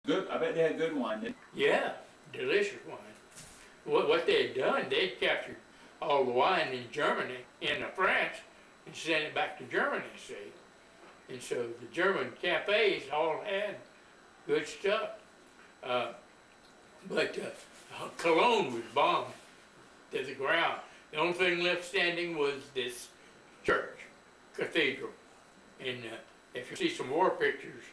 Good. I bet they had good wine then. Yeah, delicious wine. What they had done, they had captured all the wine in Germany, in France, and sent it back to Germany, see. And so the German cafes all had good stuff. But Cologne was bombed to the ground. The only thing left standing was this church, cathedral. And if you see some war pictures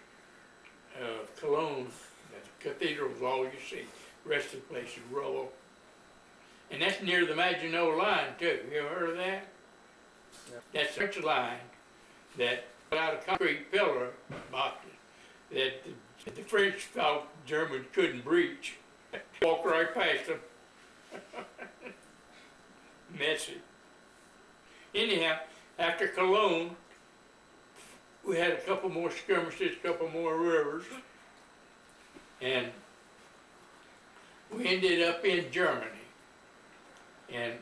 of Cologne, the cathedral is all you see. The rest of the place is rubble. And that's near the Maginot Line too. You ever heard of that? Yeah. That's the French line that put out a concrete pillar box that the French felt Germans couldn't breach. Walked right past them. Messy. Anyhow, after Cologne, we had a couple more skirmishes, a couple more rivers, and we ended up in Germany. And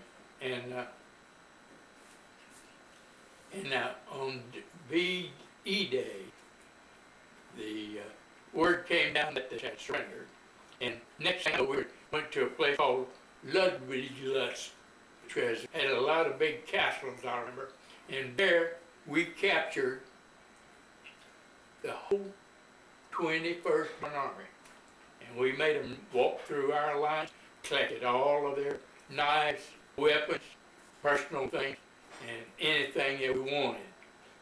on VE Day, the word came down that they had surrendered. And next thing we went to a place called Ludwigslust, which had a lot of big castles, I remember. And there we captured the whole 21st Army. And we made them walk through our lines, collected all of their knives, weapons, personal things, and anything that we wanted.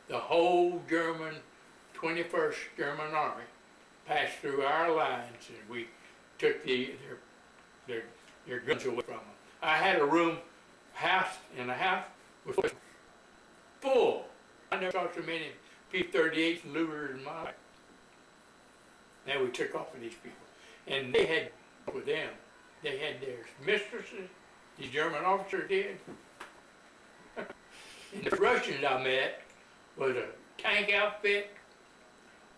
The whole 21st German Army passed through our lines, and we took their guns away from them. I had a house in a house was full. I never saw so many P-38s and Lugers in my life. Now we took off with these people. And they had, with them, they had their mistresses, the German officer did. And the Russians I met was a tank outfit,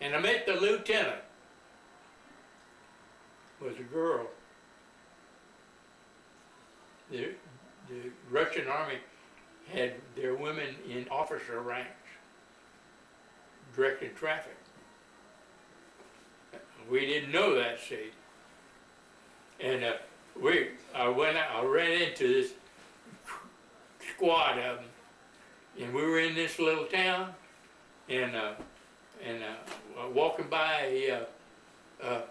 and I met the lieutenant, was a girl. The Russian army had their women in officer ranks, directing traffic. We didn't know that, see. And I ran into this squad of them, and we were in this little town, and walking by a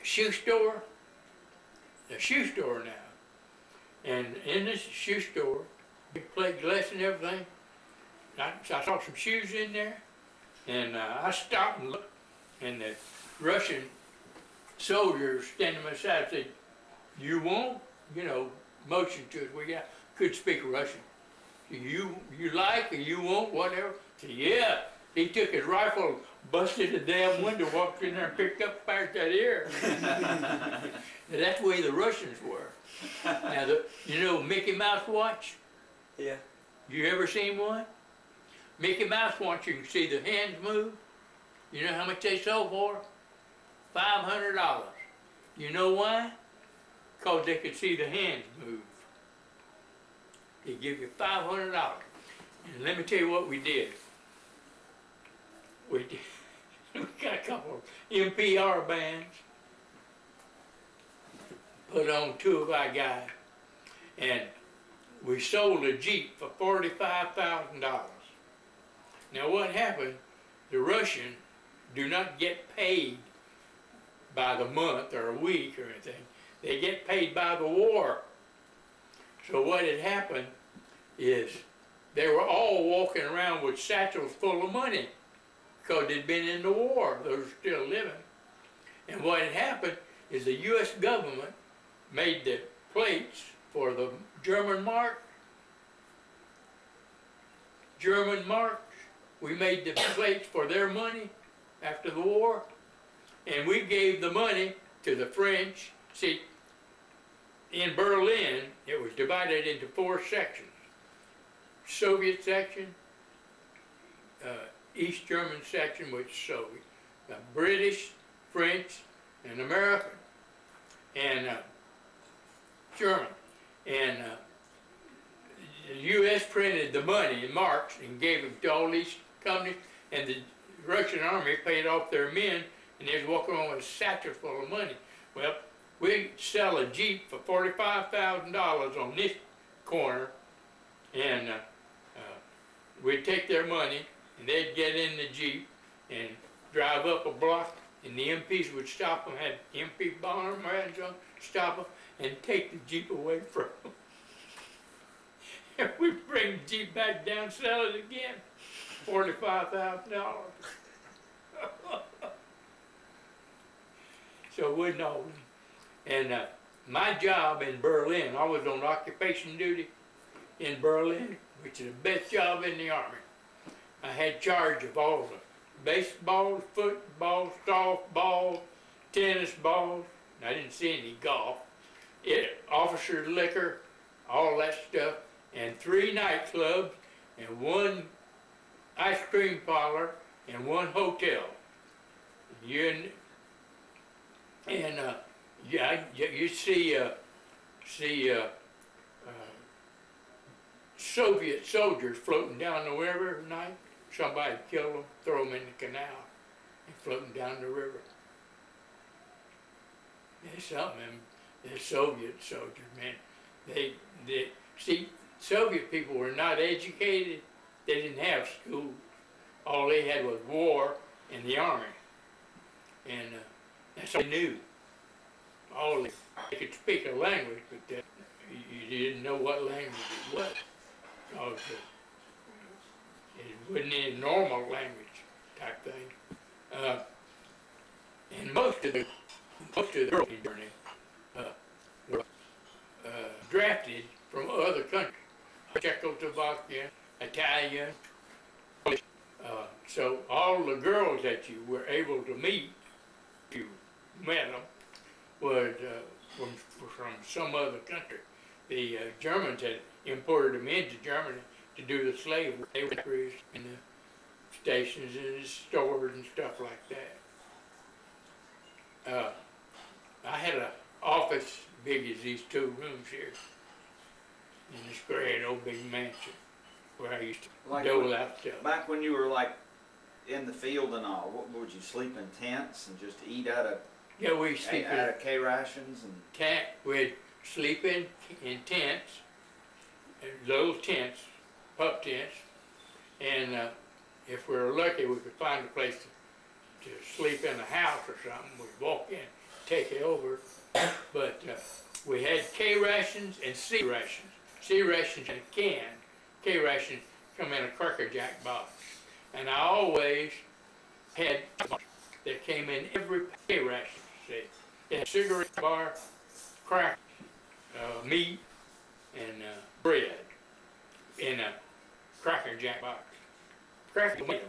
shoe store now. And in this shoe store, big plate glass and everything, I saw some shoes in there, and I stopped and looked, and the Russian soldiers standing by my side said, "You won't?" You know, motion to us. Could speak Russian. You like or you won't, whatever. I said, yeah. He took his rifle, busted the damn window, walked in there and picked up, fired that ear. That's the way the Russians were. Now, you know Mickey Mouse watch? Yeah. You ever seen one? Mickey Mouse watch, you can see the hands move. You know how much they sold for? $500. You know why? Because they could see the hands move. They give you $500. And let me tell you what we did. We got a couple of NPR bands, put on two of our guys, and we sold a Jeep for $45,000. Now what happened, the Russians do not get paid by the month or a week or anything. They get paid by the war. So what had happened is they were all walking around with satchels full of money because they'd been in the war. They were still living. And what had happened is the U.S. government made the plates for the German mark. German marks. We made the plates for their money after the war. And we gave the money to the French. See, in Berlin, it was divided into 4 sections. Soviet section, East German section, which is Soviet, British, French, and American, and German. And the U.S. printed the money in marks and gave them to all these companies, and the Russian army paid off their men and they was walking around with a satchel full of money. Well, we sell a Jeep for $45,000 on this corner, and we'd take their money, and they'd get in the Jeep and drive up a block, and the MPs would stop them, had MP bomber rats on, stop them, and take the Jeep away from them. And we'd bring the Jeep back down, sell it again, $45,000. So it wasn't all. And my job in Berlin, I was on occupation duty in Berlin, which is the best job in the Army. I had charge of all the baseballs, footballs, softballs, tennis balls. I didn't see any golf. Officer liquor, all that stuff, and 3 nightclubs, and 1 ice cream parlor, and 1 hotel. Yeah, you see Soviet soldiers floating down the river at night. Somebody killed them, throw them in the canal, and floating down the river. There's something, the Soviet soldiers, man. See, Soviet people were not educated. They didn't have schools. All they had was war and the army. And that's all they knew. They could speak a language, but you didn't know what language it was. Because it wasn't any normal language type thing. And most of the girls in Germany were drafted from other countries, Czechoslovakia, Italian. So all the girls that you were able to meet, if you met them, was from some other country. The Germans had imported them into Germany to do the slave work. They were factories and the stations and the stores and stuff like that. I had an office big as these 2 rooms here in this great old big mansion where I used to dole out stuff. Back when you were like in the field and all, what would you sleep in tents and just eat out of? Yeah, we sleep out of K rations and. We'd sleep in tents, little tents, pup tents, and if we were lucky, we could find a place to sleep in a house or something. We'd walk in, take it over, but we had K rations and C rations. C rations in a can. K rations come in a Cracker Jack box, and I always had that came in every K ration. See, it had a cigarette bar, crack, meat, and bread in a Cracker Jack box. Cracker Jack,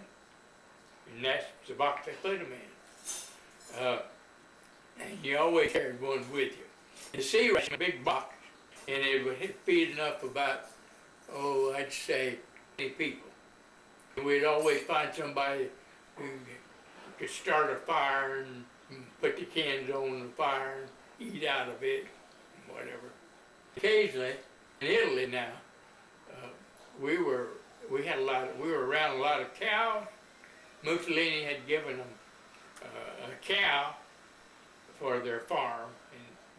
and that's the box they put them in. And you always carried one with you. The C ration, a big box, and it would feed enough about, I'd say 20 people. And we'd always find somebody who could start a fire and put the cans on the fire and eat out of it, and whatever. Occasionally, in Italy now, we were around a lot of cows. Mussolini had given them a cow for their farm,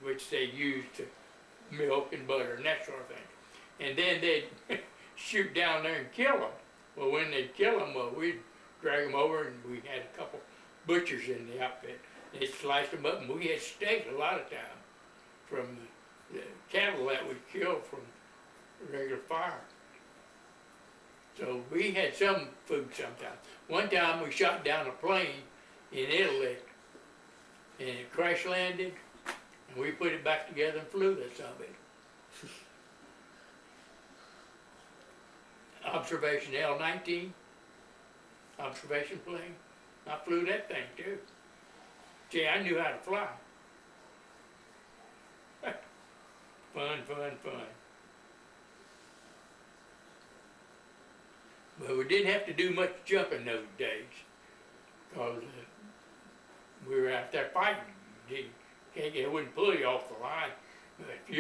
which they used to milk and butter and that sort of thing. And then they'd shoot down there and kill them. Well, when they'd kill them, we'd drag them over, and we had a couple butchers in the outfit. They'd slice them up, and we had steak a lot of time from the cattle that we killed from regular fire. So we had some food sometimes. One time we shot down a plane in Italy, and it crash landed, and we put it back together and flew that son of it. Observation L-19, observation plane. I flew that thing too. See, I knew how to fly. Fun, fun, fun. But we didn't have to do much jumping those days, because we were out there fighting. They wouldn't pull you off the line. But if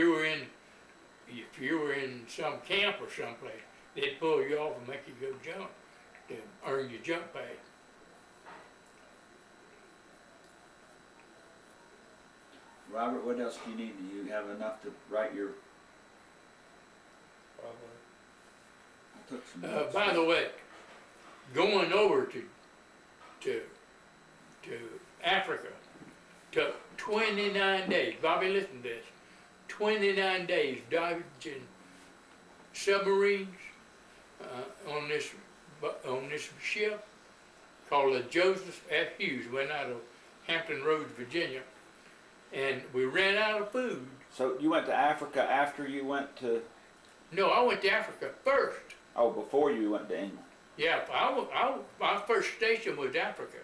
you were in some camp or someplace, they'd pull you off and make you go jump to earn your jump pay. Robert, what else do you need? Do you have enough to write your? Probably. I took some notes. By the way, going over to Africa took 29 days. Bobby, listen to this. 29 days dodging submarines on this ship called the Joseph F. Hughes. Went out of Hampton Roads, Virginia, and we ran out of food. So you went to Africa after you went to? No, I went to Africa first. Oh, before you went to England. Yeah, my first station was Africa.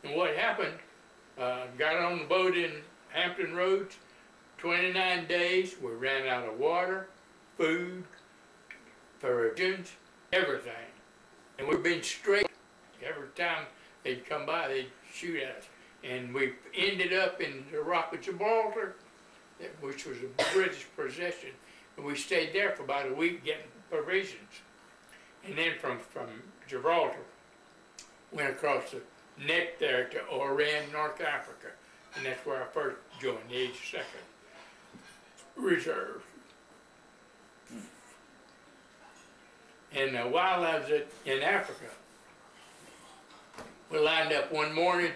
And what happened, got on the boat in Hampton Roads, 29 days, we ran out of water, food, provisions, everything. And we've been straight. Every time they'd come by, they'd shoot at us. And we ended up in the Rock of Gibraltar, which was a British possession. And we stayed there for about a week getting provisions. And then from Gibraltar, went across the neck there to Oran, North Africa. And that's where I first joined the 82nd Reserve. And while I was in Africa, we lined up one morning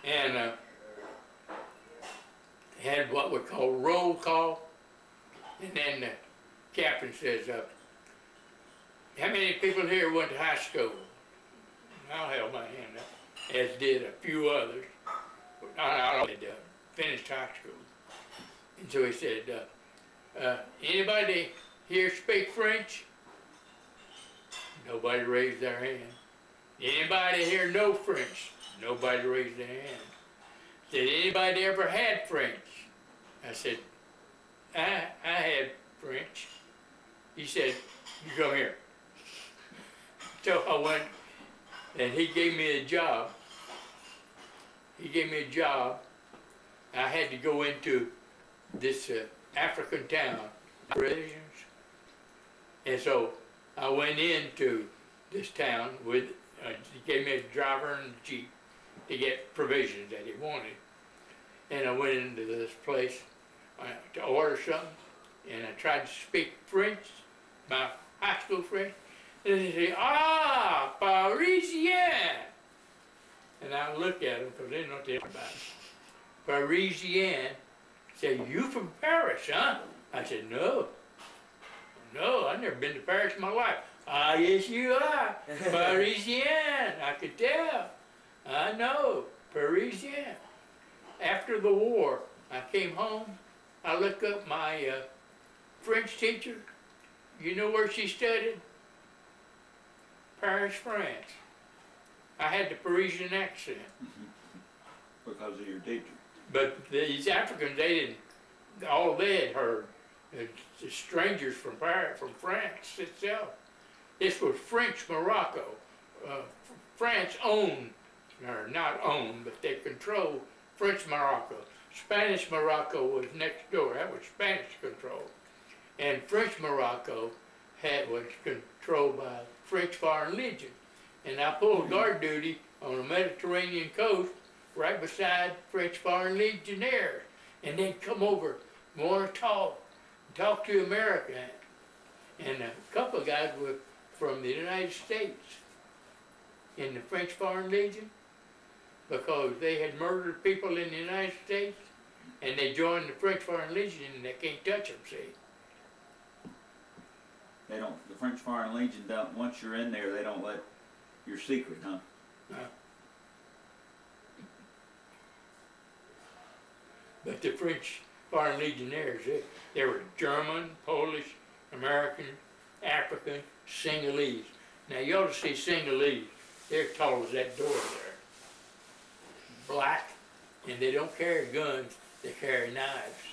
and had what we call roll call. And then the captain says, how many people here went to high school? I held my hand up, as did a few others. I had finished high school. And so he said, anybody here speak French? Nobody raised their hand. Anybody here know French? Nobody raised their hand. Said, anybody ever had French? I said, I had French. He said, you come here. So I went, and he gave me a job. He gave me a job. I had to go into this African town, provisions. And so I went into this town with, he gave me a driver and a Jeep to get provisions that he wanted. And I went into this place to order something, and I tried to speak French, my high school French. And they say, ah, Parisien. And I look at them because they didn't know what they're about. Parisien. Say, you from Paris, huh? I said, no. No, I've never been to Paris in my life. Ah, yes, you are. Parisien. I could tell. I know. Parisien. After the war, I came home. I looked up my French teacher. You know where she studied? Paris, France. I had the Parisian accent. Because of your teacher. But these Africans, they didn't, all they had heard, the strangers from Paris, from France itself. This was French Morocco. France owned, or not owned, but they controlled French Morocco. Spanish Morocco was next door. That was Spanish control. And French Morocco was controlled by French Foreign Legion. And I pulled guard duty on the Mediterranean coast right beside French Foreign Legionnaires. And they'd come over, want to talk to America. And a couple of guys were from the United States in the French Foreign Legion because they had murdered people in the United States, and they joined the French Foreign Legion and they can't touch them, see. They don't, the French Foreign Legion don't, once you're in there, they don't let your secret, huh? But the French Foreign Legionnaires, they were German, Polish, American, African, Senegalese. Now you ought to see Senegalese. They're tall as that door there. Black, and they don't carry guns, they carry knives.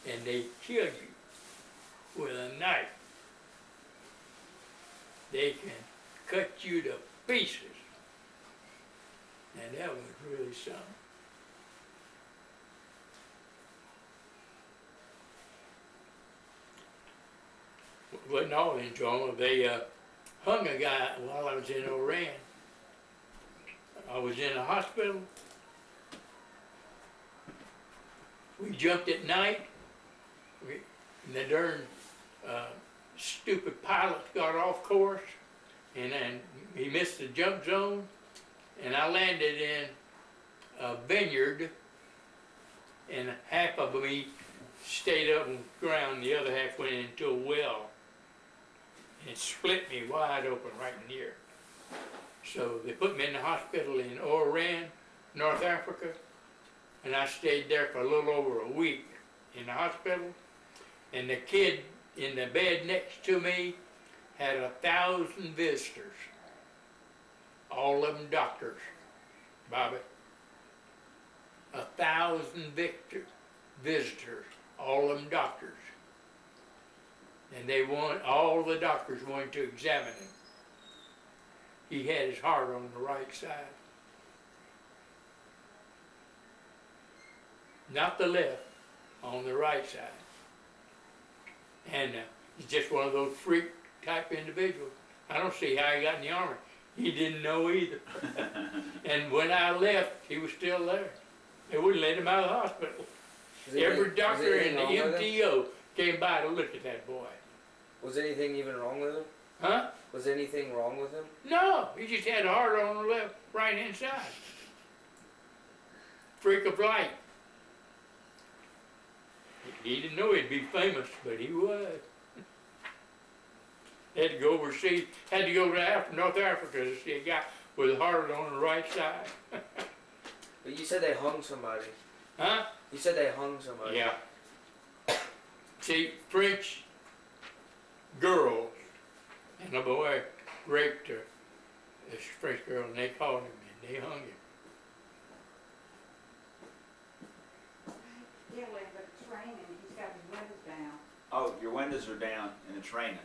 And they kill you with a knife. They can cut you to pieces. And that was really something. Wasn't all enjoyment. They hung a guy while I was in Oran. I was in a hospital, jumped at night. And the darn stupid pilot got off course, and then he missed the jump zone, and I landed in a vineyard, and half of me stayed up on the ground, the other half went into a well. And it split me wide open right in here. So they put me in the hospital in Oran, North Africa, and I stayed there for a little over a week in the hospital. And the kid in the bed next to me had 1,000 visitors, all of them doctors, Bobby. 1,000 visitors, all of them doctors. And all the doctors wanted to examine him. He had his heart on the right side. Not the left, on the right side. And he's just one of those freak type individuals. I don't see how he got in the Army. He didn't know either. And when I left, he was still there. They wouldn't let him out of the hospital. Every doctor in the MTO came by to look at that boy. Was anything even wrong with him? Huh? Was anything wrong with him? No, he just had a heart on the left, right hand side. Freak of light. He didn't know he'd be famous, but he was. Had to go overseas, had to go to North Africa to see a guy with a heart on the right side. But you said they hung somebody. Huh? You said they hung somebody. Yeah. See, French girls and a boy raped this French girl, and they caught him and they hung him. Yeah, well, but it's raining, he's got his windows down. Oh, your windows are down and it's raining.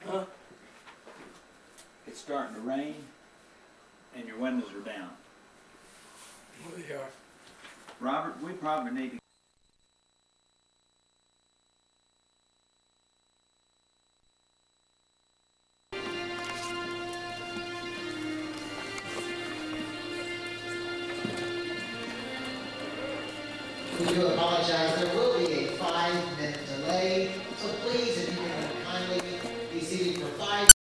Huh? It's starting to rain and your windows are down. Well, they are. Robert, we probably need to We do apologize. There will be a 5-minute delay, so please, if you can kindly be seated for 5